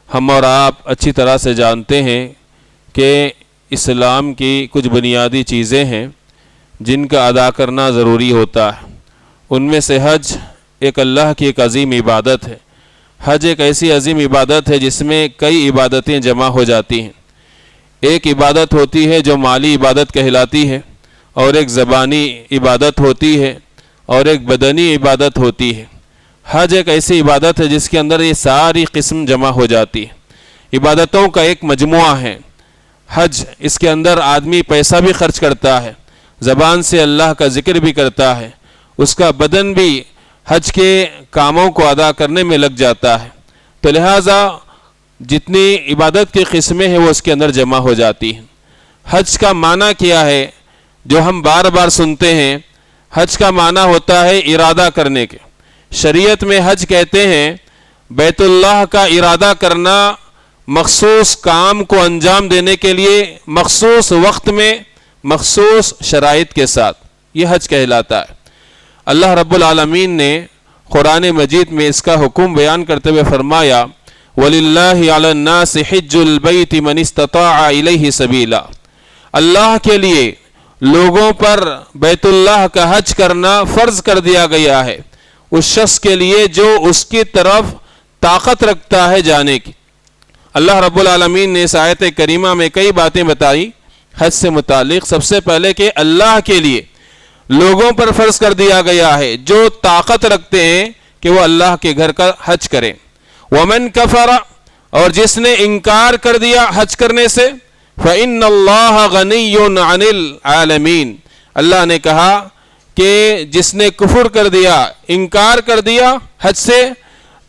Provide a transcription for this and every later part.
ہم اور آپ اچھی طرح سے جانتے ہیں کہ اسلام کی کچھ بنیادی چیزیں ہیں جن کا ادا کرنا ضروری ہوتا ہے۔ ان میں سے حج ایک اللہ کی ایک عظیم عبادت ہے۔ حج ایک ایسی عظیم عبادت ہے جس میں کئی عبادتیں جمع ہو جاتی ہیں۔ ایک عبادت ہوتی ہے جو مالی عبادت کہلاتی ہے، اور ایک زبانی عبادت ہوتی ہے، اور ایک بدنی عبادت ہوتی ہے۔ حج ایک ایسی عبادت ہے جس کے اندر یہ ساری قسم جمع ہو جاتی ہے۔ عبادتوں کا ایک مجموعہ ہے حج۔ اس کے اندر آدمی پیسہ بھی خرچ کرتا ہے، زبان سے اللہ کا ذکر بھی کرتا ہے، اس کا بدن بھی حج کے کاموں کو ادا کرنے میں لگ جاتا ہے۔ تو لہٰذا جتنی عبادت کی قسمیں ہیں وہ اس کے اندر جمع ہو جاتی ہیں۔ حج کا معنی کیا ہے جو ہم بار بار سنتے ہیں؟ حج کا معنی ہوتا ہے ارادہ کرنے کے۔ شریعت میں حج کہتے ہیں بیت اللہ کا ارادہ کرنا، مخصوص کام کو انجام دینے کے لیے مخصوص وقت میں مخصوص شرائط کے ساتھ، یہ حج کہلاتا ہے۔ اللہ رب العالمین نے قرآن مجید میں اس کا حکم بیان کرتے ہوئے فرمایا وَلِلَّهِ عَلَى النَّاسِ حِجُّ الْبَيْتِ مَنِ اسْتَطَاعَ إِلَيْهِ سَبِيلًا، اللہ کے لیے لوگوں پر بیت اللہ کا حج کرنا فرض کر دیا گیا ہے، اس شخص کے لیے جو اس کی طرف طاقت رکھتا ہے جانے کی۔ اللہ رب العالمین نے اس آیت کریمہ میں کئی باتیں بتائی حج سے متعلق۔ سب سے پہلے کہ اللہ کے لیے لوگوں پر فرض کر دیا گیا ہے جو طاقت رکھتے ہیں کہ وہ اللہ کے گھر کا حج کریں۔ وَمَنْ كَفَرَ، اور جس نے انکار کر دیا حج کرنے سے، فَإِنَّ اللَّهَ غَنِيٌّ عَنِ الْعَالَمِينَ، اللہ نے کہا کہ جس نے کفر کر دیا، انکار کر دیا حج سے،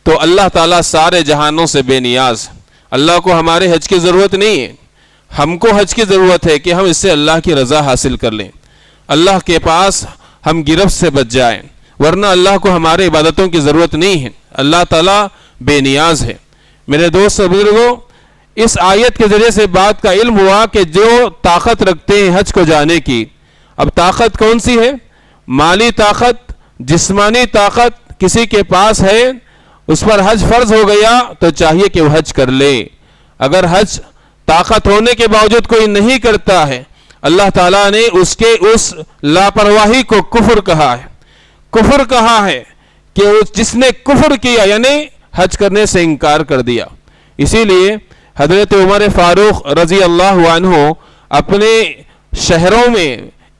تو اللہ تعالیٰ سارے جہانوں سے بے نیاز۔ اللہ کو ہمارے حج کی ضرورت نہیں ہے، ہم کو حج کی ضرورت ہے کہ ہم اس سے اللہ کی رضا حاصل کر لیں، اللہ کے پاس ہم گرفت سے بچ جائیں، ورنہ اللہ کو ہمارے عبادتوں کی ضرورت نہیں ہے۔ اللہ تعالیٰ بے نیاز ہے۔ میرے دوست و بزرگوں، اس آیت کے ذریعے سے بات کا علم ہوا کہ جو طاقت رکھتے ہیں حج کو جانے کی، اب طاقت کون سی ہے؟ مالی طاقت، جسمانی طاقت کسی کے پاس ہے، اس پر حج فرض ہو گیا تو چاہیے کہ وہ حج کر لے۔ اگر حج طاقت ہونے کے باوجود کوئی نہیں کرتا ہے، اللہ تعالیٰ نے اس کے اس لاپرواہی کو کفر کہا ہے۔ کفر کہا ہے کہ جس نے کفر کیا یعنی حج کرنے سے انکار کر دیا۔ اسی لیے حضرت عمر فاروق رضی اللہ عنہ اپنے شہروں میں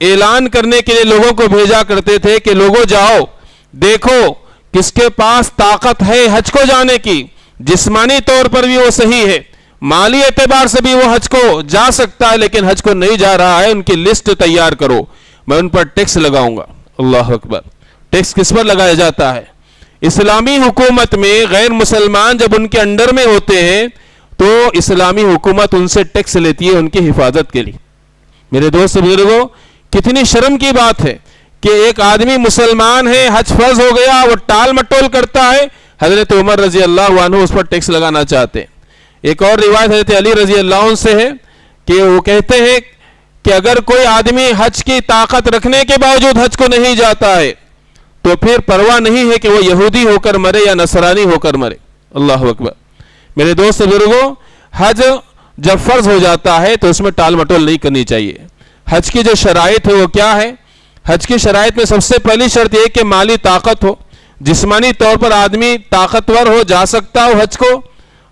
اعلان کرنے کے لیے لوگوں کو بھیجا کرتے تھے کہ لوگوں جاؤ دیکھو کس کے پاس طاقت ہے حج کو جانے کی، جسمانی طور پر بھی وہ صحیح ہے، مالی اعتبار سے بھی وہ حج کو جا سکتا ہے لیکن حج کو نہیں جا رہا ہے، ان کی لسٹ تیار کرو، میں ان پر ٹیکس لگاؤں گا۔ اللہ اکبر! ٹیکس کس پر لگایا جاتا ہے؟ اسلامی حکومت میں غیر مسلمان جب ان کے انڈر میں ہوتے ہیں تو اسلامی حکومت ان سے ٹیکس لیتی ہے ان کی حفاظت کے لیے۔ میرے دوست بزرگوں، کتنی شرم کی بات ہے کہ ایک آدمی مسلمان ہے، حج فرض ہو گیا، وہ ٹال مٹول کرتا ہے، حضرت عمر رضی اللہ عنہ اس پر ٹیکس لگانا چاہتے ہیں۔ ایک اور روایت حضرت علی رضی اللہ عنہ سے ہے کہ وہ کہتے ہیں کہ اگر کوئی آدمی حج کی طاقت رکھنے کے باوجود حج کو نہیں جاتا ہے تو پھر پرواہ نہیں ہے کہ وہ یہودی ہو کر مرے یا نصرانی ہو کر مرے۔ اللہ اکبر! میرے دوست بزرگوں، حج جب فرض ہو جاتا ہے تو اس میں ٹال مٹول نہیں کرنی چاہیے۔ حج کی جو شرائط ہے وہ کیا ہے؟ حج کی شرائط میں سب سے پہلی شرط یہ کہ مالی طاقت ہو، جسمانی طور پر آدمی طاقتور ہو، جا سکتا ہو حج کو،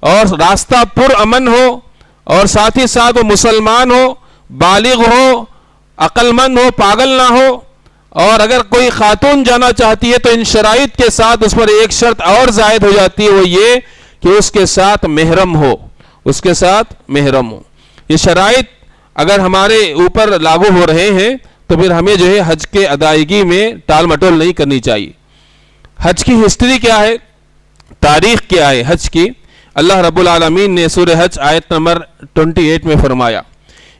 اور راستہ پر امن ہو، اور ساتھ ہی ساتھ وہ مسلمان ہو، بالغ ہو، عقل مند ہو، پاگل نہ ہو۔ اور اگر کوئی خاتون جانا چاہتی ہے تو ان شرائط کے ساتھ اس پر ایک شرط اور زائد ہو جاتی ہے، وہ یہ کہ اس کے ساتھ محرم ہو، اس کے ساتھ محرم ہو۔ یہ شرائط اگر ہمارے اوپر لاگو ہو رہے ہیں تو پھر ہمیں جو ہے حج کے ادائیگی میں ٹال مٹول نہیں کرنی چاہیے۔ حج کی ہسٹری کیا ہے؟ تاریخ کیا ہے حج کی؟ اللہ رب العالمین نے سورہ حج آیت نمبر 28 میں فرمایا،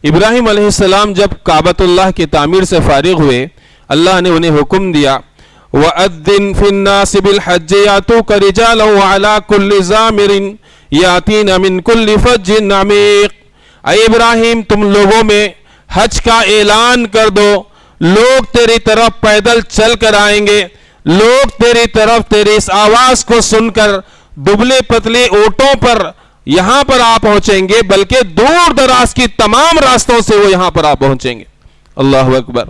ابراہیم علیہ السلام جب کعبۃ اللہ کی تعمیر سے فارغ ہوئے، اللہ نے انہیں حکم دیا وَأَذِّن فِي النَّاسِ بِالْحَجِّ يَأْتُوكَ رِجَالًا وَعَلَىٰ كُلِّ ضَامِرٍ يَأْتِينَ مِنْ كُلِّ فَجٍّ عَمِيقٍ، اے ابراہیم تم لوگوں میں حج کا اعلان کر دو، لوگ تیری طرف پیدل چل کر آئیں گے، لوگ تیری طرف تیری اس آواز کو سن کر دبلے پتلے اونٹوں پر یہاں پر آپ پہنچیں گے بلکہ دور دراز کی تمام راستوں سے وہ یہاں پر آپ پہنچیں گے۔ اللہ اکبر۔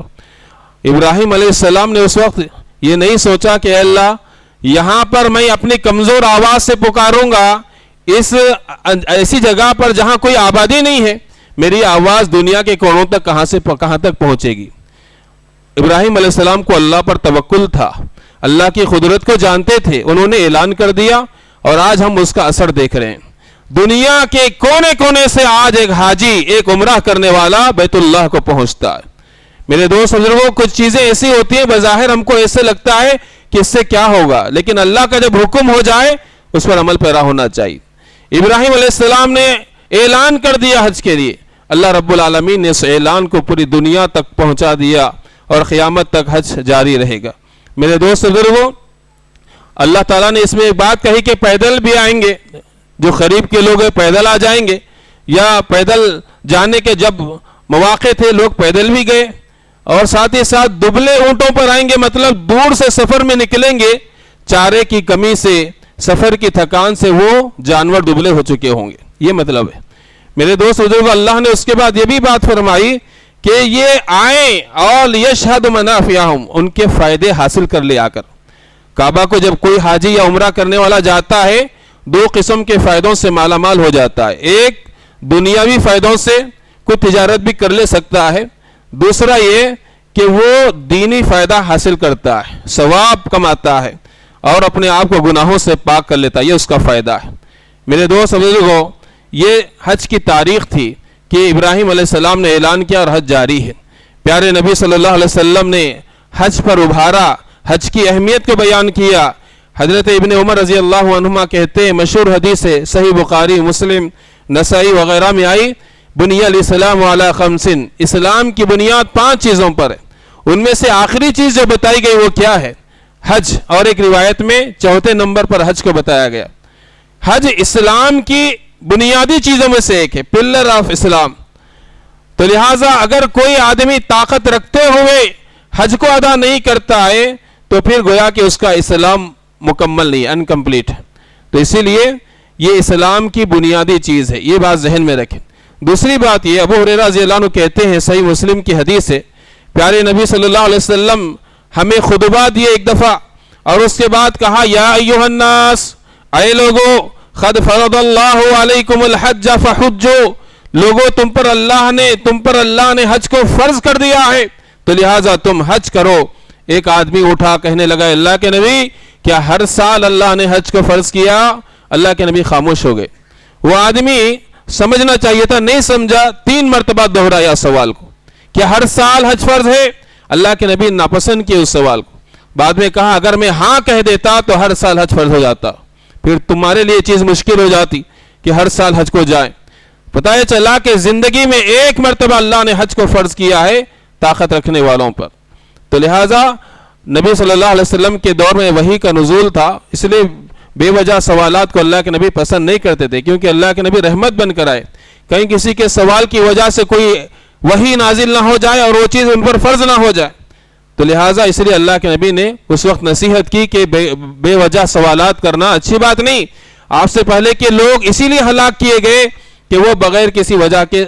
ابراہیم علیہ السلام نے اس وقت یہ نہیں سوچا کہ اے اللہ یہاں پر میں اپنی کمزور آواز سے پکاروں گا، اس ایسی جگہ پر جہاں کوئی آبادی نہیں ہے، میری آواز دنیا کے کونوں تک کہاں تک پہنچے گی۔ ابراہیم علیہ السلام کو اللہ پر توکل تھا، اللہ کی قدرت کو جانتے تھے، انہوں نے اعلان کر دیا اور آج ہم اس کا اثر دیکھ رہے ہیں۔ دنیا کے کونے کونے سے آج ایک حاجی، ایک عمرہ کرنے والا بیت اللہ کو پہنچتا ہے۔ میرے دوست بزرگوں، کچھ چیزیں ایسی ہوتی ہیں بظاہر ہم کو ایسے لگتا ہے کہ اس سے کیا ہوگا، لیکن اللہ کا جب حکم ہو جائے اس پر عمل پیرا ہونا چاہیے۔ ابراہیم علیہ السلام نے اعلان کر دیا حج کے لیے، اللہ رب العالمین نے اس اعلان کو پوری دنیا تک پہنچا دیا اور قیامت تک حج جاری رہے گا۔ میرے دوست بزرگوں، اللہ تعالیٰ نے اس میں ایک بات کہی کہ پیدل بھی آئیں گے، جو قریب کے لوگ ہیں پیدل آ جائیں گے، یا پیدل جانے کے جب مواقع تھے لوگ پیدل بھی گئے، اور ساتھ ہی ساتھ دبلے اونٹوں پر آئیں گے، مطلب دور سے سفر میں نکلیں گے، چارے کی کمی سے، سفر کی تھکان سے وہ جانور دبلے ہو چکے ہوں گے، یہ مطلب ہے۔ میرے دوست بزرگوں، اللہ نے اس کے بعد یہ بھی بات فرمائی کہ یہ آئیں اور یشہد منافعہم، ان کے فائدے حاصل کر لے آ کر۔ کعبہ کو جب کوئی حاجی یا عمرہ کرنے والا جاتا ہے، دو قسم کے فائدوں سے مالا مال ہو جاتا ہے۔ ایک دنیاوی فائدوں سے، کوئی تجارت بھی کر لے سکتا ہے، دوسرا یہ کہ وہ دینی فائدہ حاصل کرتا ہے، ثواب کماتا ہے اور اپنے آپ کو گناہوں سے پاک کر لیتا ہے، یہ اس کا فائدہ ہے۔ میرے دوست بزرگوں، یہ حج کی تاریخ تھی کہ ابراہیم علیہ السلام نے اعلان کیا اور حج جاری ہے۔ پیارے نبی صلی اللہ علیہ وسلم نے حج پر ابھارا، حج کی اہمیت کو بیان کیا۔ حضرت ابن عمر رضی اللہ عنہما کہتے ہیں، مشہور حدیث ہے، صحیح بخاری، مسلم، نسائی وغیرہ میں آئی، بنی الاسلام علی خمس، اسلام کی بنیاد 5 چیزوں پر ہے۔ ان میں سے آخری چیز جو بتائی گئی وہ کیا ہے؟ حج، اور ایک روایت میں 4 نمبر پر حج کو بتایا گیا۔ حج اسلام کی بنیادی چیزوں میں سے ایک ہے، پلر آف اسلام۔ تو لہٰذا اگر کوئی آدمی طاقت رکھتے ہوئے حج کو ادا نہیں کرتا ہے تو پھر گویا کہ اس کا اسلام مکمل نہیں، انکمپلیٹ ہے۔ تو اسی لیے یہ اسلام کی بنیادی چیز ہے، یہ بات ذہن میں رکھیں۔ دوسری بات یہ، ابو ہریرہ رضی اللہ عنہ کہتے ہیں، صحیح مسلم کی حدیث ہے، پیارے نبی صلی اللہ علیہ وسلم ہمیں خطبہ دیے ایک دفعہ، اور اس کے بعد کہا، یا ایھا الناس، اے لوگو، قد فرض اللہ علیکم الحج فحجوا، لوگو تم پر اللہ نے حج کو فرض کر دیا ہے، تو لہٰذا تم حج کرو۔ ایک آدمی اٹھا کہنے لگا، اللہ کے نبی، کیا ہر سال اللہ نے حج کو فرض کیا؟ اللہ کے نبی خاموش ہو گئے۔ وہ آدمی سمجھنا چاہیے تھا، نہیں سمجھا، 3 مرتبہ دہرایا سوال کو، کیا ہر سال حج فرض ہے؟ اللہ کے نبی ناپسند کیے اس سوال کو۔ بعد میں کہا، اگر میں ہاں کہہ دیتا تو ہر سال حج فرض ہو جاتا، پھر تمہارے لیے چیز مشکل ہو جاتی کہ ہر سال حج کو جائیں۔ پتہ یہ چلا کہ زندگی میں 1 مرتبہ اللہ نے حج کو فرض کیا ہے طاقت رکھنے والوں پر۔ تو لہٰذا نبی صلی اللہ علیہ وسلم کے دور میں وحی کا نزول تھا، اس لیے بے وجہ سوالات کو اللہ کے نبی پسند نہیں کرتے تھے، کیونکہ اللہ کے نبی رحمت بن کر آئے، کہیں کسی کے سوال کی وجہ سے کوئی وحی نازل نہ ہو جائے اور وہ چیز ان پر فرض نہ ہو جائے۔ تو لہٰذا اس لیے اللہ کے نبی نے اس وقت نصیحت کی کہ بے وجہ سوالات کرنا اچھی بات نہیں۔ آپ سے پہلے کے لوگ اسی لیے ہلاک کیے گئے کہ وہ بغیر کسی وجہ کے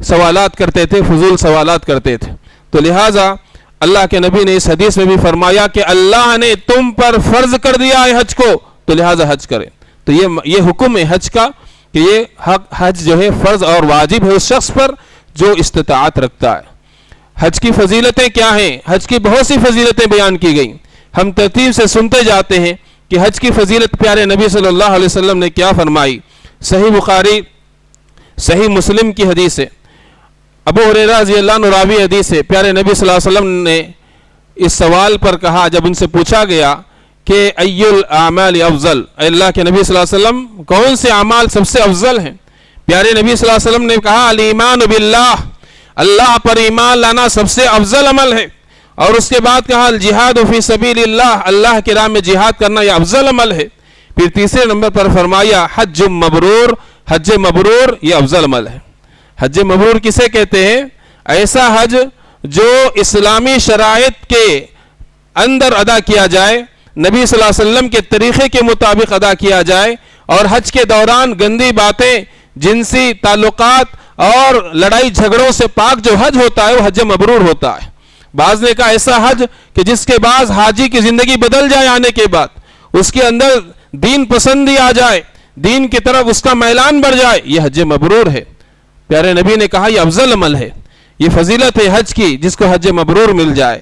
سوالات کرتے تھے، فضول سوالات کرتے تھے۔ تو لہٰذا اللہ کے نبی نے اس حدیث میں بھی فرمایا کہ اللہ نے تم پر فرض کر دیا ہے حج کو، تو لہٰذا حج کریں۔ تو یہ حکم ہے حج کا کہ یہ حج جو ہے فرض اور واجب ہے اس شخص پر جو استطاعت رکھتا ہے۔ حج کی فضیلتیں کیا ہیں؟ حج کی بہت سی فضیلتیں بیان کی گئیں، ہم ترتیب سے سنتے جاتے ہیں کہ حج کی فضیلت پیارے نبی صلی اللہ علیہ وسلم نے کیا فرمائی۔ صحیح بخاری، صحیح مسلم کی حدیث ہے، ابو ہریرہ رضی اللہ عنہ راوی حدیث ہے، پیارے نبی صلی اللہ علیہ وسلم نے اس سوال پر کہا، جب ان سے پوچھا گیا کہ ای الاعمال افضل، اے اللہ کے نبی صلی اللہ علیہ وسلم کون سے اعمال سب سے افضل ہیں؟ پیارے نبی صلی اللہ علیہ وسلم نے کہا، الایمان باللہ، اللہ پر ایمان لانا سب سے افضل عمل ہے، اور اس کے بعد کہا الجہاد فی سبیل اللہ، اللہ کی راہ میں جہاد کرنا یہ افضل عمل ہے۔ پھر تیسرے نمبر پر فرمایا حج مبرور، حج مبرور یہ افضل عمل ہے۔ حج مبرور کسے کہتے ہیں؟ ایسا حج جو اسلامی شرائط کے اندر ادا کیا جائے، نبی صلی اللہ علیہ وسلم کے طریقے کے مطابق ادا کیا جائے، اور حج کے دوران گندی باتیں، جنسی تعلقات اور لڑائی جھگڑوں سے پاک جو حج ہوتا ہے وہ حج مبرور ہوتا ہے۔ بعض نے کہا ایسا حج کہ جس کے بعد حاجی کی زندگی بدل جائے، آنے کے بعد اس کے اندر دین پسندی آ جائے، دین کی طرف اس کا میلان بڑھ جائے، یہ حج مبرور ہے۔ پیارے نبی نے کہا یہ افضل عمل ہے، یہ فضیلت ہے حج کی جس کو حج مبرور مل جائے۔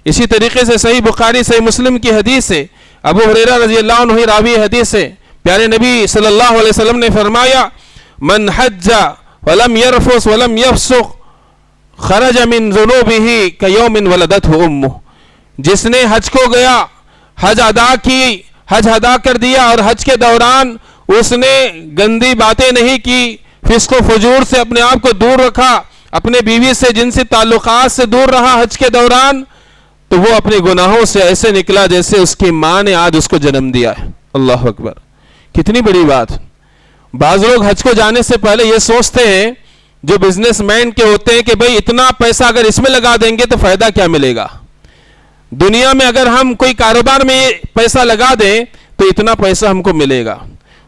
اسی طریقے سے صحیح بخاری صحیح مسلم کی حدیث ہے، ابو ہریرہ رضی اللہ عنہ راوی حدیث ہے، پیارے نبی صلی اللہ علیہ وسلم نے فرمایا من حج ولم يرفث ولم يفسق خرج من ذنوبه كيوم ولدته امه، جس نے حج کو گیا، حج ادا کر دیا اور حج کے دوران اس نے گندی باتیں نہیں کی، فسق و فجور سے اپنے آپ کو دور رکھا، اپنے بیوی سے جنسی تعلقات سے دور رہا حج کے دوران، تو وہ اپنے گناہوں سے ایسے نکلا جیسے اس کی ماں نے آج اس کو جنم دیا ہے۔ اللہ اکبر، کتنی بڑی بات۔ بعض لوگ حج کو جانے سے پہلے یہ سوچتے ہیں، جو بزنس مین کے ہوتے ہیں، کہ بھئی اتنا پیسہ اگر اس میں لگا دیں گے تو فائدہ کیا ملے گا، دنیا میں اگر ہم کوئی کاروبار میں یہ پیسہ لگا دیں تو اتنا پیسہ ہم کو ملے گا۔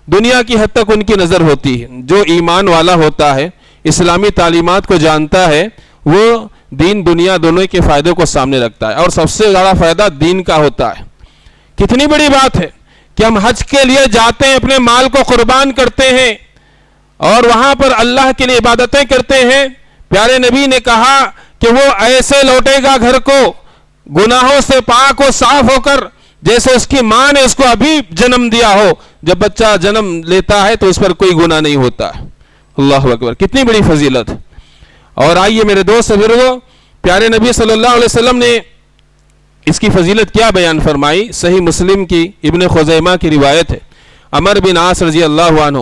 دنیا کی حد تک ان کی نظر ہوتی ہے۔ جو ایمان والا ہوتا ہے، اسلامی تعلیمات کو جانتا ہے، وہ دین دنیا دونوں کے فائدوں کو سامنے رکھتا ہے، اور سب سے زیادہ فائدہ دین کا ہوتا ہے۔ کتنی بڑی بات ہے کہ ہم حج کے لیے جاتے ہیں، اپنے مال کو قربان کرتے ہیں اور وہاں پر اللہ کے لیے عبادتیں کرتے ہیں۔ پیارے نبی نے کہا کہ وہ ایسے لوٹے گا گھر کو گناہوں سے پاک و صاف ہو کر جیسے اس کی ماں نے اس کو ابھی جنم دیا ہو۔ جب بچہ جنم لیتا ہے تو اس پر کوئی گناہ نہیں ہوتا ہے۔ اللہ اکبر، کتنی بڑی فضیلت۔ اور آئیے میرے دوست بزرگو، پیارے نبی صلی اللہ علیہ وسلم نے اس کی فضیلت کیا بیان فرمائی؟ صحیح مسلم کی ابن خزیمہ کی روایت ہے، عمر بن عاص رضی اللہ عنہ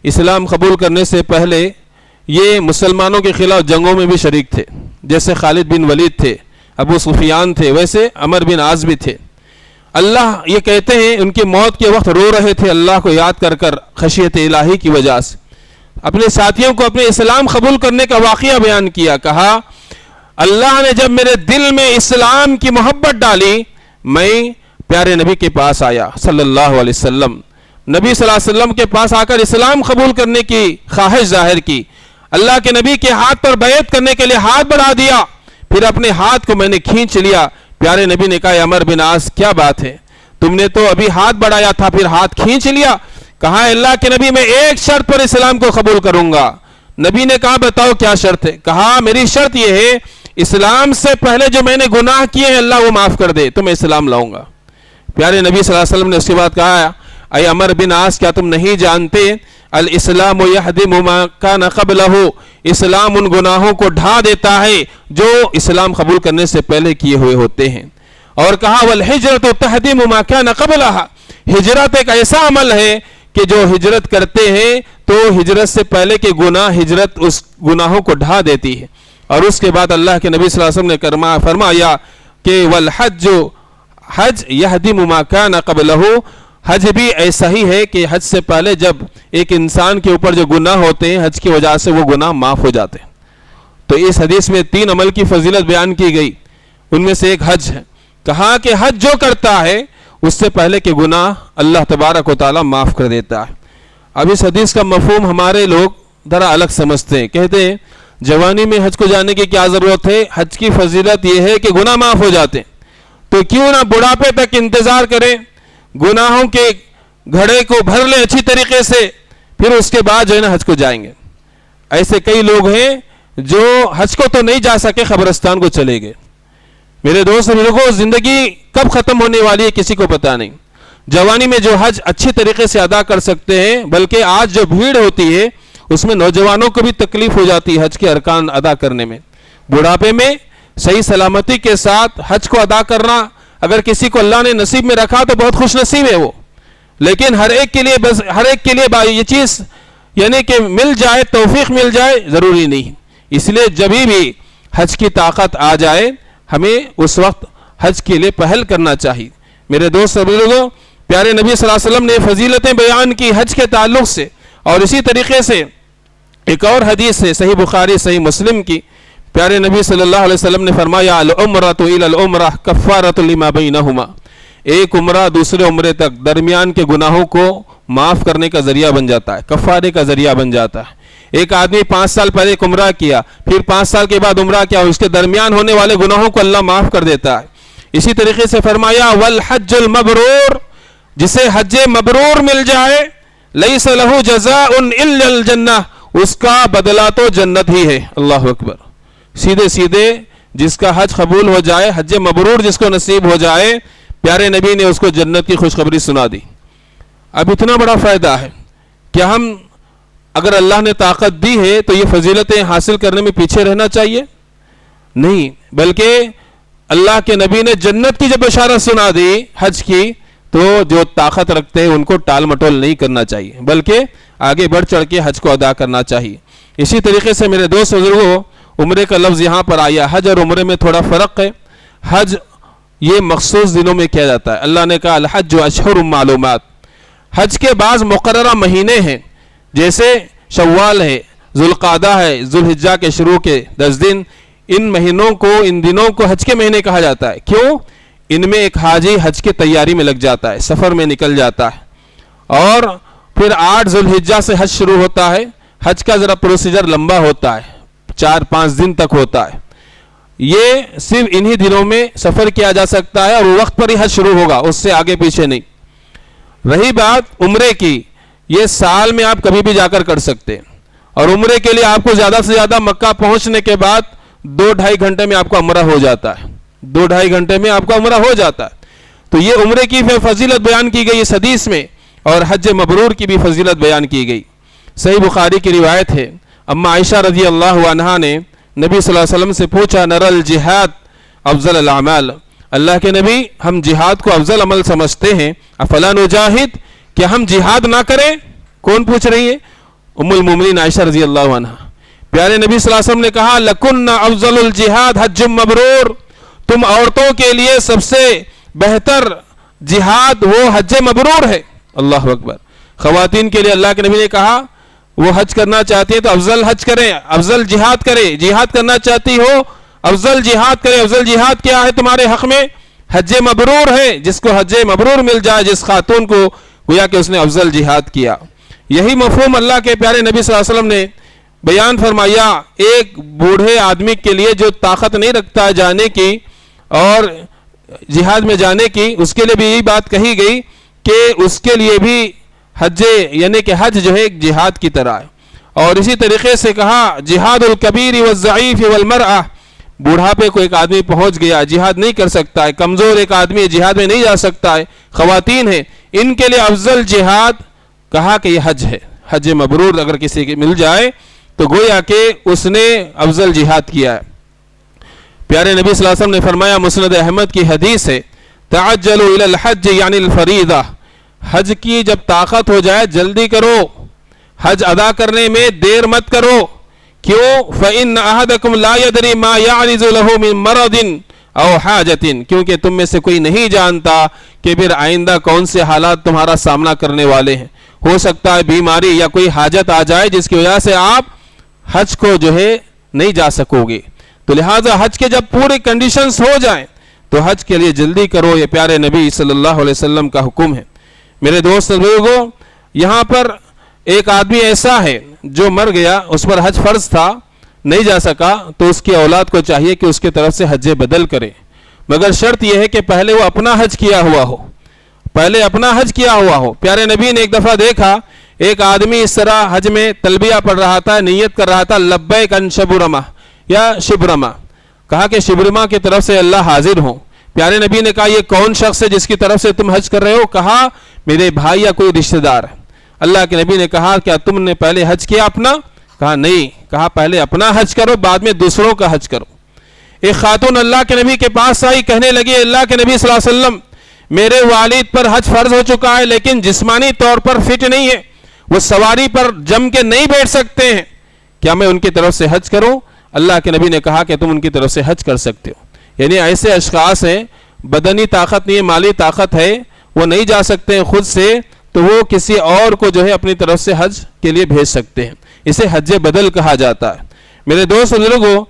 اسلام قبول کرنے سے پہلے یہ مسلمانوں کے خلاف جنگوں میں بھی شریک تھے، جیسے خالد بن ولید تھے، ابو سفیان تھے، ویسے عمر بن عاص بھی تھے۔ اللہ یہ کہتے ہیں ان کی موت کے وقت رو رہے تھے اللہ کو یاد کر کر خشیت الہی کی وجہ سے۔ اپنے ساتھیوں کو اپنے اسلام قبول کرنے کا واقعہ بیان کیا، کہا اللہ نے جب میرے دل میں اسلام کی محبت ڈالی، میں پیارے نبی کے پاس آیا صلی اللہ علیہ وسلم، نبی صلی اللہ علیہ وسلم کے پاس آ کر اسلام قبول کرنے کی خواہش ظاہر کی، اللہ کے نبی کے ہاتھ پر بیعت کرنے کے لیے ہاتھ بڑھا دیا، پھر اپنے ہاتھ کو میں نے کھینچ لیا۔ پیارے نبی نے کہا عمر بن عاص کیا بات ہے، تم نے تو ابھی ہاتھ بڑھایا تھا پھر ہاتھ کھینچ لیا؟ کہا اللہ کے نبی میں ایک شرط پر اسلام کو قبول کروں گا۔ نبی نے کہا بتاؤ کیا شرط ہے؟ کہا میری شرط یہ ہے اسلام سے پہلے جو میں نے گناہ کیے ہیں اللہ وہ معاف کر دے تو میں اسلام لاؤں گا۔ پیارے نبی صلی اللہ علیہ وسلم نے اس کے بعد کہا اے عمر بن عاص کیا تم نہیں جانتے الاسلام یہدم ما کان قبلہ، اسلام ان گناہوں کو ڈھا دیتا ہے جو اسلام قبول کرنے سے پہلے کیے ہوئے ہوتے ہیں۔ اور کہا والہجرۃ تہدم ما کان قبلہا، ہجرت ایک ایسا عمل ہے کہ جو ہجرت کرتے ہیں تو ہجرت سے پہلے کے گناہ ہجرت اس گناہوں کو ڈھا دیتی ہے۔ اور اس کے بعد اللہ کے نبی صلی اللہ علیہ وسلم نے فرمایا کہ والحج، حج یہدم ما کان قبلہ، حج بھی ایسا ہی ہے کہ حج سے پہلے جب ایک انسان کے اوپر جو گناہ ہوتے ہیں حج کی وجہ سے وہ گناہ معاف ہو جاتے ہیں۔ تو اس حدیث میں 3 عمل کی فضیلت بیان کی گئی، ان میں سے ایک حج ہے۔ کہا کہ حج جو کرتا ہے اس سے پہلے کے گناہ اللہ تبارک و تعالی معاف کر دیتا ہے۔ اب اس حدیث کا مفہوم ہمارے لوگ ذرا الگ سمجھتے ہیں، کہتے ہیں جوانی میں حج کو جانے کی کیا ضرورت ہے، حج کی فضیلت یہ ہے کہ گناہ معاف ہو جاتے ہیں، تو کیوں نہ بڑھاپے تک انتظار کریں، گناہوں کے گھڑے کو بھر لیں اچھی طریقے سے، پھر اس کے بعد جو ہے نا حج کو جائیں گے۔ ایسے کئی لوگ ہیں جو حج کو تو نہیں جا سکے، قبرستان کو چلے گئے۔ میرے دوست لوگوں، زندگی کب ختم ہونے والی ہے کسی کو پتہ نہیں۔ جوانی میں جو حج اچھی طریقے سے ادا کر سکتے ہیں، بلکہ آج جو بھیڑ ہوتی ہے اس میں نوجوانوں کو بھی تکلیف ہو جاتی ہے حج کے ارکان ادا کرنے میں۔ بڑھاپے میں صحیح سلامتی کے ساتھ حج کو ادا کرنا اگر کسی کو اللہ نے نصیب میں رکھا تو بہت خوش نصیب ہے وہ، لیکن ہر ایک کے لیے یہ چیز یعنی کہ مل جائے، توفیق مل جائے ضروری نہیں۔ اس لیے جب بھی حج کی طاقت آ جائے ہمیں اس وقت حج کے لیے پہل کرنا چاہیے۔ میرے دوست بزرگوں، پیارے نبی صلی اللہ علیہ وسلم نے فضیلتیں بیان کی حج کے تعلق سے، اور اسی طریقے سے ایک اور حدیث ہے صحیح بخاری صحیح مسلم کی، پیارے نبی صلی اللہ علیہ وسلم نے فرمایا العمرۃ الی العمرہ کفارۃ لما بینہما، ایک عمرہ دوسرے عمرے تک درمیان کے گناہوں کو معاف کرنے کا ذریعہ بن جاتا ہے، کفارے کا ذریعہ بن جاتا ہے۔ ایک آدمی 5 سال پہلے ایک عمرہ کیا، پھر 5 سال کے بعد عمرہ کیا، اس کے درمیان ہونے والے گناہوں کو اللہ معاف کر دیتا ہے۔ اسی طریقے سے فرمایا والحج المبرور، جسے حج مبرور مل جائے، لیس لہ جزاء الا الجنہ، اس کا بدلہ تو جنت ہی ہے۔ اللہ اکبر۔ سیدھے سیدھے جس کا حج قبول ہو جائے، حج مبرور جس کو نصیب ہو جائے، پیارے نبی نے اس کو جنت کی خوشخبری سنا دی۔ اب اتنا بڑا فائدہ ہے کہ ہم اگر اللہ نے طاقت دی ہے تو یہ فضیلتیں حاصل کرنے میں پیچھے رہنا چاہیے؟ نہیں، بلکہ اللہ کے نبی نے جنت کی جب بشارت سنا دی حج کی، تو جو طاقت رکھتے ہیں ان کو ٹال مٹول نہیں کرنا چاہیے، بلکہ آگے بڑھ چڑھ کے حج کو ادا کرنا چاہیے۔ اسی طریقے سے میرے دوست بزرگوں، عمرے کا لفظ یہاں پر آیا، حج اور عمرے میں تھوڑا فرق ہے۔ حج یہ مخصوص دنوں میں کیا جاتا ہے، اللہ نے کہا الحج اشہر معلومات، حج کے بعض مقررہ مہینے ہیں، جیسے شوال ہے، ذوالقعدہ ہے، ذوالحجہ کے شروع کے 10 دن، ان مہینوں کو، ان دنوں کو حج کے مہینے کہا جاتا ہے۔ کیوں؟ ان میں ایک حاجی حج کی تیاری میں لگ جاتا ہے، سفر میں نکل جاتا ہے، اور پھر 8 ذوالحجہ سے حج شروع ہوتا ہے۔ حج کا ذرا پروسیجر لمبا ہوتا ہے، 4-5 دن تک ہوتا ہے۔ یہ صرف انہی دنوں میں سفر کیا جا سکتا ہے، اور وقت پر ہی حج شروع ہوگا، اس سے آگے پیچھے نہیں۔ رہی بات عمرے کی، یہ سال میں آپ کبھی بھی جا کر سکتے ہیں، اور عمرے کے لیے آپ کو زیادہ سے زیادہ مکہ پہنچنے کے بعد 2-2.5 گھنٹے میں آپ کا عمرہ ہو جاتا ہے، 2-2.5 گھنٹے میں آپ کا عمرہ ہو جاتا ہے۔ تو یہ عمرے کی فضیلت بیان کی گئی اس حدیث میں، اور حج مبرور کی بھی فضیلت بیان کی گئی۔ صحیح بخاری کی روایت ہے، اما عائشہ رضی اللہ عنہا نے نبی صلی اللہ علیہ وسلم سے پوچھا نر الجہاد افضل الاعمال، اللہ کے نبی ہم جہاد کو افضل عمل سمجھتے ہیں، افلا نجاہد، کیا ہم جہاد نہ کریں؟ کون پوچھ رہی ہے؟ ام المومنین عائشہ رضی اللہ عنہا۔ پیارے نبی صلی اللہ علیہ وسلم نے کہا لکن افضل الجہاد حج مبرور، تم عورتوں کے لیے سب سے بہتر جہاد وہ حج مبرور ہے۔ اللہ اکبر۔ خواتین کے لیے اللہ کے نبی نے کہا وہ حج کرنا چاہتی ہیں تو افضل حج کریں، افضل جہاد کریں، جہاد کرنا چاہتی ہو افضل جہاد کریں۔ افضل جہاد کیا ہے تمہارے حق میں؟ حج مبرور ہے، جس کو حج مبرور مل جائے، جس خاتون کو، گویا کہ اس نے افضل جہاد کیا۔ یہی مفہوم اللہ کے پیارے نبی صلی اللہ علیہ وسلم نے بیان فرمایا ایک بوڑھے آدمی کے لیے جو طاقت نہیں رکھتا جانے کی اور جہاد میں جانے کی، اس کے لیے بھی یہی بات کہی گئی کہ اس کے لیے بھی حج، یعنی کہ حج جو ہے ایک جہاد کی طرح ہے۔ اور اسی طریقے سے کہا جہاد الکبیر والضعیف والمرأہ، بوڑھاپے کو ایک آدمی پہنچ گیا، جہاد نہیں کر سکتا ہے، کمزور ایک آدمی جہاد میں نہیں جا سکتا ہے، خواتین ہیں، ان کے لیے افضل جہاد کہا کہ یہ حج ہے۔ حج مبرور اگر کسی کے مل جائے تو گویا کہ اس نے افضل جہاد کیا ہے۔ پیارے نبی صلی اللہ علیہ وسلم نے فرمایا، مسند احمد کی حدیث ہے، تعجلوا الی الحج یعنی الفریضہ، حج کی جب طاقت ہو جائے جلدی کرو، حج ادا کرنے میں دیر مت کرو۔ کیوں؟ فإن أحدكم لا يدري ما يعرض له من مرض او حاجت، کیونکہ تم میں سے کوئی نہیں جانتا کہ پھر آئندہ کون سے حالات تمہارا سامنا کرنے والے ہیں، ہو سکتا ہے بیماری یا کوئی حاجت آ جائے جس کی وجہ سے آپ حج کو جو ہے نہیں جا سکو گے۔ تو لہٰذا حج کے جب پورے کنڈیشنز ہو جائیں تو حج کے لیے جلدی کرو، یہ پیارے نبی صلی اللہ علیہ وسلم کا حکم ہے۔ میرے دوست بزرگوں، یہاں پر ایک آدمی ایسا ہے جو مر گیا، اس پر حج فرض تھا، نہیں جا سکا، تو اس کی اولاد کو چاہیے کہ اس کی طرف سے حج بدل کرے، مگر شرط یہ ہے کہ پہلے وہ اپنا حج کیا ہوا ہو، پہلے اپنا حج کیا ہوا ہو۔ پیارے نبی نے ایک دفعہ دیکھا ایک آدمی اس طرح حج میں تلبیہ پڑھ رہا تھا، نیت کر رہا تھا لبیک ان شبرما یا شبرما، کہا کہ شبرما کی طرف سے اللہ حاضر ہوں۔ پیارے نبی نے کہا یہ کون شخص ہے جس کی طرف سے تم حج کر رہے ہو؟ کہا میرے بھائی یا کوئی رشتہ دار ہے۔ اللہ کے نبی نے کہا کیا تم نے پہلے حج کیا اپنا؟ کہا نہیں۔ کہا پہلے اپنا حج کرو، بعد میں دوسروں کا حج کرو۔ ایک خاتون اللہ کے نبی کے پاس آئی، کہنے لگی اللہ کے نبی صلی اللہ علیہ وسلم میرے والد پر حج فرض ہو چکا ہے لیکن جسمانی طور پر فٹ نہیں ہے، وہ سواری پر جم کے نہیں بیٹھ سکتے ہیں، کیا میں ان کی طرف سے حج کروں؟ اللہ کے نبی نے کہا کہ تم ان کی طرف سے حج کر سکتے ہو۔ یعنی ایسے اشخاص ہیں بدنی طاقت نہیں ہے، مالی طاقت ہے، وہ نہیں جا سکتے ہیں خود سے، تو وہ کسی اور کو جو ہے اپنی طرف سے حج کے لیے بھیج سکتے ہیں، اسے حج بدل کہا جاتا ہے۔ میرے دوست بزرگوں،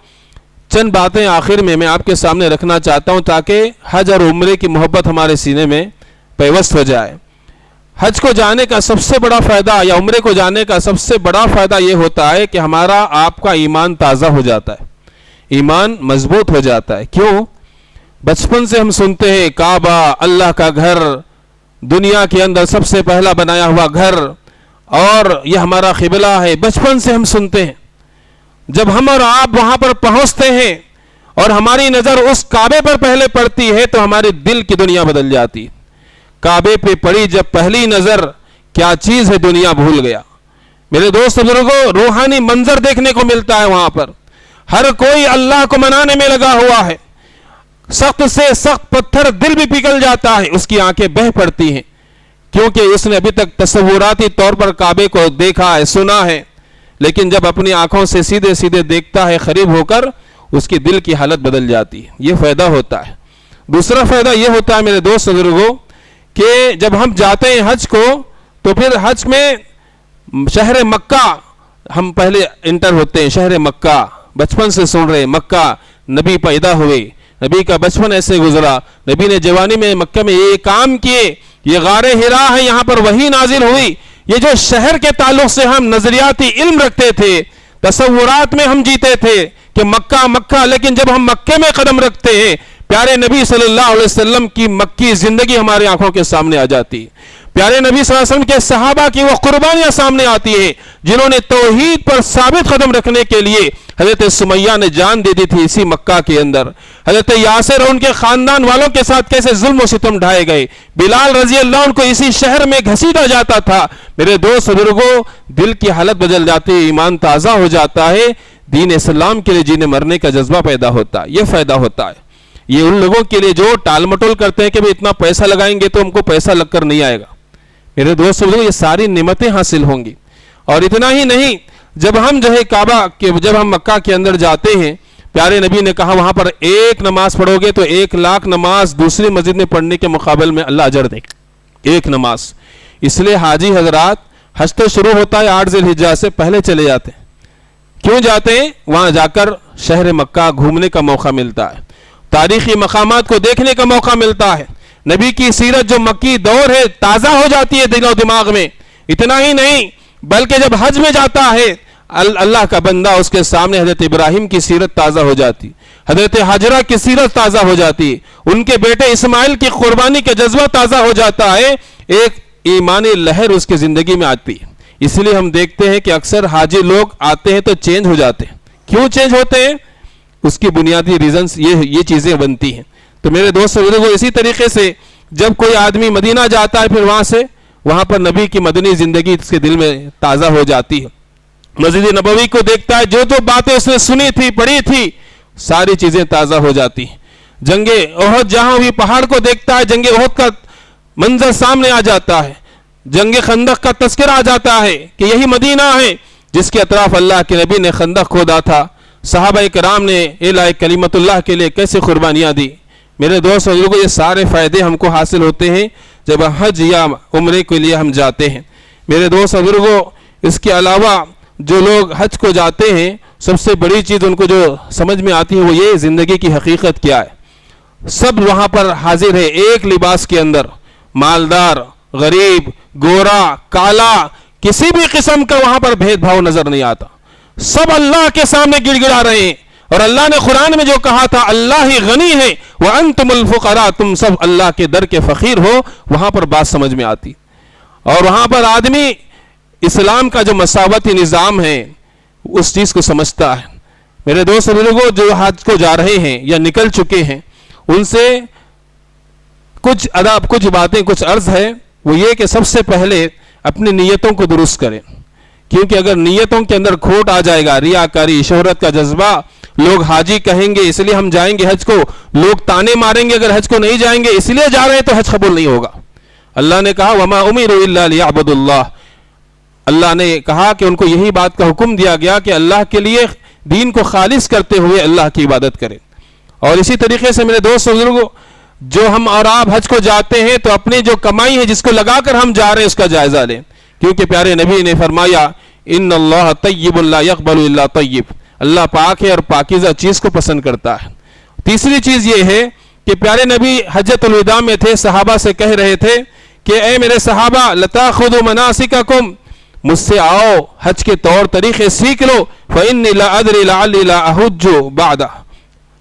چند باتیں آخر میں آپ کے سامنے رکھنا چاہتا ہوں تاکہ حج اور عمرے کی محبت ہمارے سینے میں پیوست ہو جائے۔ حج کو جانے کا سب سے بڑا فائدہ یا عمرے کو جانے کا سب سے بڑا فائدہ یہ ہوتا ہے کہ ہمارا آپ کا ایمان تازہ ہو جاتا ہے، ایمان مضبوط ہو جاتا ہے۔ کیوں؟ بچپن سے ہم سنتے ہیں کعبہ اللہ کا گھر، دنیا کے اندر سب سے پہلا بنایا ہوا گھر، اور یہ ہمارا قبلہ ہے، بچپن سے ہم سنتے ہیں۔ جب ہم اور آپ وہاں پر پہنچتے ہیں اور ہماری نظر اس کعبے پر پہلے پڑتی ہے تو ہمارے دل کی دنیا بدل جاتی ہے۔ کعبے پہ پڑی جب پہلی نظر، کیا چیز ہے دنیا بھول گیا۔ میرے دوست بزرگوں، روحانی منظر دیکھنے کو ملتا ہے وہاں پر، ہر کوئی اللہ کو منانے میں لگا ہوا ہے، سخت سے سخت پتھر دل بھی پگھل جاتا ہے، اس کی آنکھیں بہہ پڑتی ہیں، کیونکہ اس نے ابھی تک تصوراتی طور پر کعبے کو دیکھا ہے، سنا ہے، لیکن جب اپنی آنکھوں سے سیدھے سیدھے دیکھتا ہے قریب ہو کر، اس کی دل کی حالت بدل جاتی ہے۔ یہ فائدہ ہوتا ہے۔ دوسرا فائدہ یہ ہوتا ہے میرے دوست بزرگوں کہ جب ہم جاتے ہیں حج کو تو پھر حج میں شہر مکہ ہم پہلے انٹر ہوتے ہیں۔ شہر مکہ بچپن سے سن رہے، مکہ نبی پیدا ہوئے، نبی کا بچپن ایسے گزرا، نبی نے جوانی میں مکہ میں یہ کام کیے، یہ غار حرا ہے، یہاں پر وحی نازل ہوئی۔ یہ جو شہر کے تعلق سے ہم نظریاتی علم رکھتے تھے، تصورات میں ہم جیتے تھے کہ مکہ مکہ، لیکن جب ہم مکے میں قدم رکھتے ہیں پیارے نبی صلی اللہ علیہ وسلم کی مکی زندگی ہماری آنکھوں کے سامنے آ جاتی ہے۔ پیارے نبی صلی اللہ علیہ وسلم کے صحابہ کی وہ قربانیاں سامنے آتی ہیں جنہوں نے توحید پر ثابت قدم رکھنے کے لیے، حضرت سمیہ نے جان دے دی تھی اسی مکہ کے اندر، حضرت یاسر اور ان کے خاندان والوں کے ساتھ کیسے ظلم و ستم ڈھائے گئے، بلال رضی اللہ عنہ کو اسی شہر میں گھسیٹا جاتا تھا۔ میرے دوست بزرگوں، دل کی حالت بدل جاتی ہے، ایمان تازہ ہو جاتا ہے، دین اسلام کے لیے جینے مرنے کا جذبہ پیدا ہوتا ہے۔ یہ فائدہ ہوتا ہے۔ یہ ان لوگوں کے لیے جو ٹال مٹول کرتے ہیں کہ اتنا پیسہ لگائیں گے تو ہم کو پیسہ لگ کر نہیں آئے گا، میرے دوست بزرگوں، یہ ساری نعمتیں حاصل ہوں گی۔ اور اتنا ہی نہیں، جب ہم جو ہے کعبہ کے، جب ہم مکہ کے اندر جاتے ہیں، پیارے نبی نے کہا وہاں پر ایک نماز پڑھو گے تو 1,00,000 نماز دوسری مسجد میں پڑھنے کے مقابل میں اللہ اجر دے گا، ایک نماز۔ اس لیے حاجی حضرات حج تو شروع ہوتا ہے 8 ذی الحجہ سے پہلے چلے جاتے ہیں۔ کیوں جاتے ہیں؟ وہاں جا کر شہر مکہ گھومنے کا موقع ملتا ہے، تاریخی مقامات کو دیکھنے کا موقع ملتا ہے، نبی کی سیرت جو مکی دور ہے تازہ ہو جاتی ہے دل و دماغ میں۔ اتنا ہی نہیں بلکہ جب حج میں جاتا ہے اللہ کا بندہ، اس کے سامنے حضرت ابراہیم کی سیرت تازہ ہو جاتی، حضرت حاجرہ کی سیرت تازہ ہو جاتی، ان کے بیٹے اسماعیل کی قربانی کا جذبہ تازہ ہو جاتا ہے، ایک ایمانی لہر اس کی زندگی میں آتی ہے۔ اس لیے ہم دیکھتے ہیں کہ اکثر حاجی لوگ آتے ہیں تو چینج ہو جاتے ہیں۔ کیوں چینج ہوتے ہیں؟ اس کی بنیادی ریزنز یہ چیزیں بنتی ہیں۔ تو میرے دوست بزرگوں، اسی طریقے سے جب کوئی آدمی مدینہ جاتا ہے پھر وہاں پر نبی کی مدنی زندگی اس کے دل میں تازہ ہو جاتی ہے، مسجد نبوی کو دیکھتا ہے، جو باتیں اس نے سنی تھی پڑھی تھی ساری چیزیں تازہ ہو جاتی ہیں۔ جنگ احد جہاں بھی پہاڑ کو دیکھتا ہے، جنگ احد کا منظر سامنے آ جاتا ہے، جنگ خندق کا تذکرہ آ جاتا ہے کہ یہی مدینہ ہے جس کے اطراف اللہ کے نبی نے خندق کھودا تھا، صحابہ کرام نے اعلاء کلمت اللہ کے لیے کیسے قربانیاں دی۔ میرے دوست بزرگوں، یہ سارے فائدے ہم کو حاصل ہوتے ہیں جب حج یا عمرے کے لیے ہم جاتے ہیں۔ میرے دوست بزرگوں، اس کے علاوہ جو لوگ حج کو جاتے ہیں سب سے بڑی چیز ان کو جو سمجھ میں آتی ہے وہ یہ زندگی کی حقیقت کیا ہے۔ سب وہاں پر حاضر ہے ایک لباس کے اندر، مالدار، غریب، گورا، کالا، کسی بھی قسم کا وہاں پر بھید بھاؤ نظر نہیں آتا، سب اللہ کے سامنے گڑ گڑا رہے ہیں۔ اور اللہ نے قرآن میں جو کہا تھا اللہ ہی غنی ہے وَأَنْتُمُ الْفُقَرَاءُ، تم سب اللہ کے در کے فقیر ہو، وہاں پر بات سمجھ میں آتی۔ اور وہاں پر آدمی اسلام کا جو مساواتی نظام ہے اس چیز کو سمجھتا ہے۔ میرے دوست بزرگوں، جو حج کو جا رہے ہیں یا نکل چکے ہیں ان سے کچھ باتیں کچھ عرض ہے، وہ یہ کہ سب سے پہلے اپنی نیتوں کو درست کریں، کیونکہ اگر نیتوں کے اندر کھوٹ آ جائے گا، ریاکاری، شہرت کا جذبہ، لوگ حاجی کہیں گے اس لیے ہم جائیں گے حج کو، لوگ تانے ماریں گے اگر حج کو نہیں جائیں گے اس لیے جا رہے ہیں تو حج قبول نہیں ہوگا۔ اللہ نے کہا وَمَا أُمِرُوا إِلَّا لِيَعْبُدُوا اللَّهَ، اللہ نے کہا کہ ان کو یہی بات کا حکم دیا گیا کہ اللہ کے لیے دین کو خالص کرتے ہوئے اللہ کی عبادت کریں۔ اور اسی طریقے سے میرے دوست بزرگوں، جو ہم اور آپ حج کو جاتے ہیں تو اپنی جو کمائی ہے جس کو لگا کر ہم جا رہے ہیں اس کا جائزہ لیں، کیونکہ پیارے نبی نے فرمایا ان اللہ طیب لا یقبل الا طیب، اللہ پاک ہے اور پاکیزہ چیز کو پسند کرتا ہے۔ تیسری چیز یہ ہے کہ پیارے نبی حجۃ الوداع میں تھے، صحابہ سے کہہ رہے تھے کہ اے میرے صحابہ لتاخذوا مناسککم، مجھ سے آؤ حج کے طور طریقے سیکھ لو، فإنی لا ادری لعلی لا احج بعد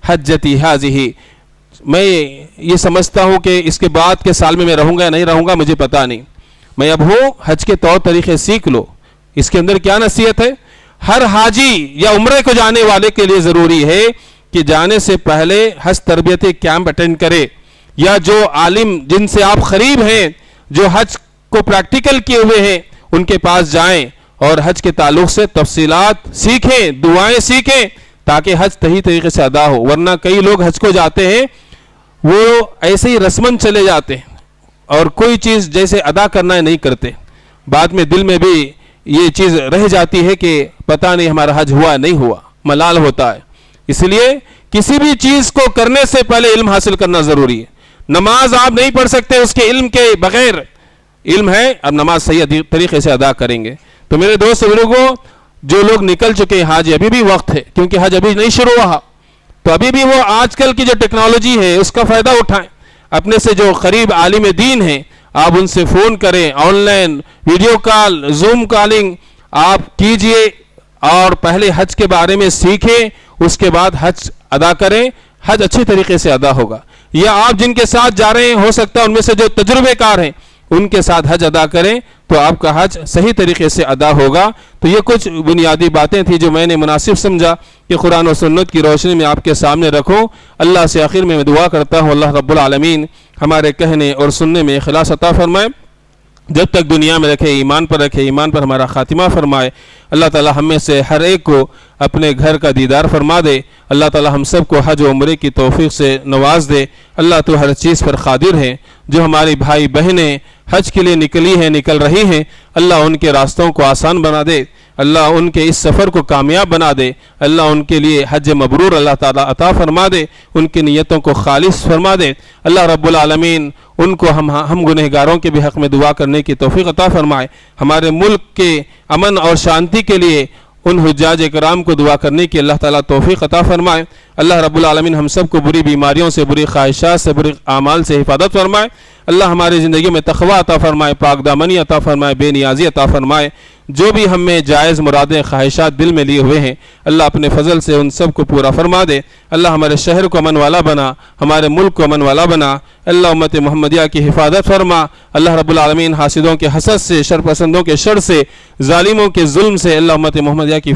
حجتی هذه، میں یہ سمجھتا ہوں کہ اس کے بعد کے سال میں رہوں گا یا نہیں رہوں گا مجھے پتہ نہیں، میں اب ہوں حج کے طور طریقے سیکھ لو۔ اس کے اندر کیا نصیحت ہے؟ ہر حاجی یا عمرے کو جانے والے کے لیے ضروری ہے کہ جانے سے پہلے حج تربیتی کیمپ اٹینڈ کرے، یا جو عالم جن سے آپ قریب ہیں جو حج کو پریکٹیکل کیے ہوئے ہیں ان کے پاس جائیں اور حج کے تعلق سے تفصیلات سیکھیں، دعائیں سیکھیں، تاکہ حج صحیح طریقے سے ادا ہو۔ ورنہ کئی لوگ حج کو جاتے ہیں وہ ایسے ہی رسمن چلے جاتے ہیں اور کوئی چیز جیسے ادا کرنا ہے نہیں کرتے، بعد میں دل میں بھی یہ چیز رہ جاتی ہے کہ پتہ نہیں ہمارا حج ہوا نہیں ہوا، ملال ہوتا ہے۔ اس لیے کسی بھی چیز کو کرنے سے پہلے علم حاصل کرنا ضروری ہے۔ نماز آپ نہیں پڑھ سکتے اس کے علم کے بغیر، علم ہے اب نماز صحیح طریقے سے ادا کریں گے۔ تو میرے دوست بزرگوں، جو لوگ نکل چکے ہیں حج، ابھی بھی وقت ہے، کیونکہ حج ابھی نہیں شروع ہوا، تو ابھی بھی وہ آج کل کی جو ٹیکنالوجی ہے اس کا فائدہ اٹھائیں۔ اپنے سے جو قریب عالم دین ہیں آپ ان سے فون کریں، on line video call, zoom calling آپ کیجئے اور پہلے حج کے بارے میں سیکھیں، اس کے بعد حج ادا کریں، حج اچھے طریقے سے ادا ہوگا۔ یا آپ جن کے ساتھ جا رہے ہیں ہو سکتا ہے ان میں سے جو تجربے کار ہیں ان کے ساتھ حج ادا کریں تو آپ کا حج صحیح طریقے سے ادا ہوگا۔ تو یہ کچھ بنیادی باتیں تھیں جو میں نے مناسب سمجھا کہ قرآن و سنت کی روشنی میں آپ کے سامنے رکھوں۔ اللہ سے آخر میں دعا کرتا ہوں اللہ رب العالمین ہمارے کہنے اور سننے میں اخلاص عطا فرمائے، جب تک دنیا میں رکھے ایمان پر رکھے، ایمان پر ہمارا خاتمہ فرمائے۔ اللہ تعالی ہم میں سے ہر ایک کو اپنے گھر کا دیدار فرما دے۔ اللہ تعالی ہم سب کو حج و عمرے کی توفیق سے نواز دے۔ اللہ تو ہر چیز پر قادر ہے۔ جو ہماری بھائی بہنیں حج کے لیے نکلی ہیں، نکل رہی ہیں، اللہ ان کے راستوں کو آسان بنا دے، اللہ ان کے اس سفر کو کامیاب بنا دے، اللہ ان کے لیے حج مبرور اللہ تعالیٰ عطا فرما دے، ان کی نیتوں کو خالص فرما دے۔ اللہ رب العالمین ان کو ہم گنہگاروں کے بھی حق میں دعا کرنے کی توفیق عطا فرمائے۔ ہمارے ملک کے امن اور شانتی کے لیے ان حجاج کرام کو دعا کرنے کی اللہ تعالیٰ توفیق عطا فرمائے۔ اللہ رب العالمین ہم سب کو بری بیماریوں سے، بری خواہشات سے، بری اعمال سے حفاظت فرمائے۔ اللہ ہماری زندگی میں تقوی عطا فرمائے، پاک دامنی عطا فرمائے، بے نیازی عطا فرمائے۔ جو بھی ہم میں جائز مرادیں، خواہشات دل میں لیے ہوئے ہیں اللہ اپنے فضل سے ان سب کو پورا فرما دے۔ اللہ ہمارے شہر کو امن والا بنا، ہمارے ملک کو امن والا بنا۔ اللہ امت محمدیہ کی حفاظت فرما۔ اللہ رب العالمین حاسدوں کے حسد سے، شر پسندوں کے شر سے، ظالموں کے ظلم سے اللہ امت محمدیہ کی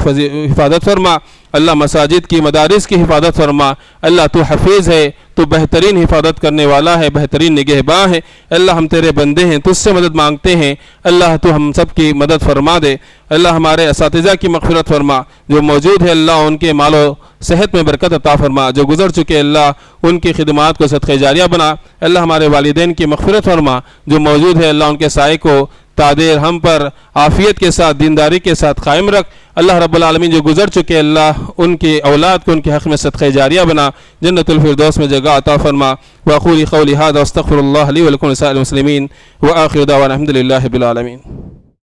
حفاظت فرما۔ اللہ مساجد کی، مدارس کی حفاظت فرما۔ اللہ تو حفیظ ہے، تو بہترین حفاظت کرنے والا ہے، بہترین نگہباں ہے۔ اللہ ہم تیرے بندے ہیں، تجھ سے مدد مانگتے ہیں، اللہ تو ہم سب کی مدد فرما دے۔ اللہ ہمارے اساتذہ کی مغفرت فرما، جو موجود ہے اللہ ان کے مال و صحت میں برکت عطا فرما، جو گزر چکے اللہ ان کی خدمات کو صدقہ جاریہ بنا۔ اللہ ہمارے والدین کی مغفرت فرما، جو موجود ہے اللہ ان کے سائے کو تادیر ہم پر عافیت کے ساتھ، دینداری کے ساتھ قائم رکھ۔ اللہ رب العالمین جو گزر چکے اللہ ان کی اولاد کو ان کے حق میں صدقہ جاریہ بنا، جنت الفردوس میں جگہ عطا فرما۔ وأقول قولي هذا واستغفر الله لي ولكم ولسائر المسلمين وآخر دعوانا الحمد لله رب العالمين۔